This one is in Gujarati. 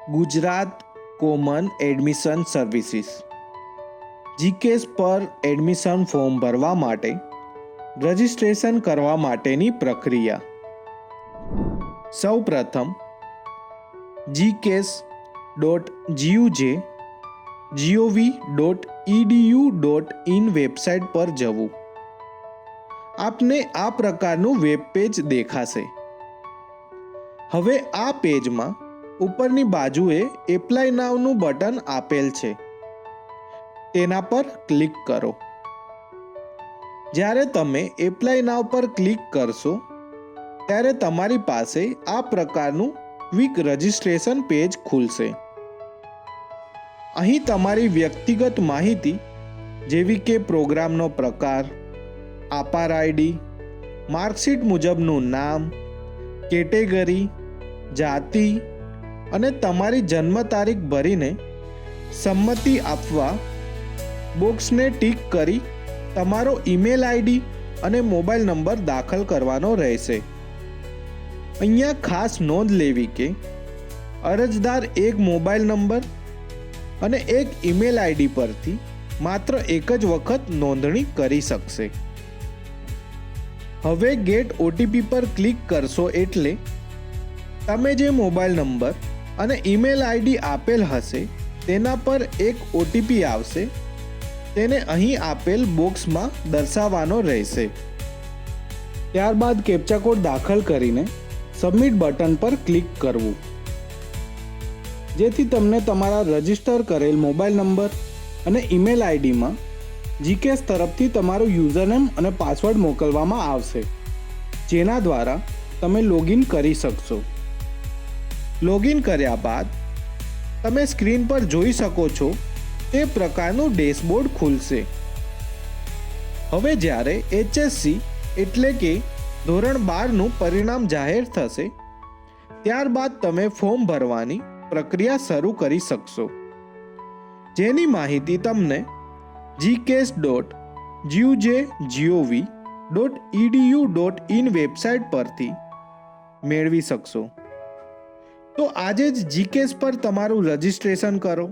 ગુજરાત કોમન એડમિશન સર્વિસીસ જીકેસ પર એડમિશન ફોર્મ ભરવા માટે રજિસ્ટ્રેશન કરવા માટેની પ્રક્રિયા. સૌપ્રથમ gcas.gov.edu.in વેબસાઇટ પર જવું. આપને આ પ્રકારનું વેબ પેજ દેખાશે. હવે આ પેજમાં ઉપરની બાજુએ એપ્લાય નાવનું બટન આપેલ છે, તેના પર ક્લિક કરો. જ્યારે તમે એપ્લાય નાવ પર ક્લિક કરશો ત્યારે તમારી પાસે આ પ્રકારનું ક્વિક રજિસ્ટ્રેશન પેજ ખુલશે. અહીં તમારી વ્યક્તિગત માહિતી જેવી કે પ્રોગ્રામનો પ્રકાર, આપાર આઈડી, માર્કશીટ મુજબનું નામ, કેટેગરી, જાતિ અને તમારી જન્મ તારીખ ભરીને સંમતિ આપવા બોક્સને ટીક કરી તમારો ઈમેલ આઈડી અને મોબાઈલ નંબર દાખલ કરવાનો રહેશે. અહીંયા ખાસ નોંધ લેવી કે અરજદાર એક મોબાઈલ નંબર અને એક ઈમેલ આઈડી પરથી માત્ર એક જ વખત નોંધણી કરી શકશે. હવે ગેટ ઓટીપી પર ક્લિક કરશો એટલે તમે જે મોબાઈલ નંબર અને ઈમેલ આઈડી આપેલ હશે તેના પર એક ઓટીપી આવશે. તેને અહીં આપેલ બોક્સમાં દર્શાવવાનો રહેશે. ત્યારબાદ કેપ્ચા કોડ દાખલ કરીને સબમિટ બટન પર ક્લિક કરવું, જેથી તમને તમારા રજિસ્ટર કરેલ મોબાઈલ નંબર અને ઈમેલ આઈડીમાં જીકેસ તરફથી તમારું યુઝરનેમ અને પાસવર્ડ મોકલવામાં આવશે, જેના દ્વારા તમે લોગિન કરી શકશો. લોગિન કર્યા બાદ તમે સ્ક્રીન પર જોઈ શકો છો તે પ્રકારનું ડેશબોર્ડ ખુલશે. હવે જ્યારે HSC એટલે કે ધોરણ 12નું પરિણામ જાહેર થશે ત્યારબાદ તમે ફોર્મ ભરવાની પ્રક્રિયા શરૂ કરી શકશો, જેની માહિતી તમને gcas.gov.edu.in વેબસાઇટ પરથી મેળવી શકશો. તો આજે જ જીકેસ પર તમારું રજિસ્ટ્રેશન કરો.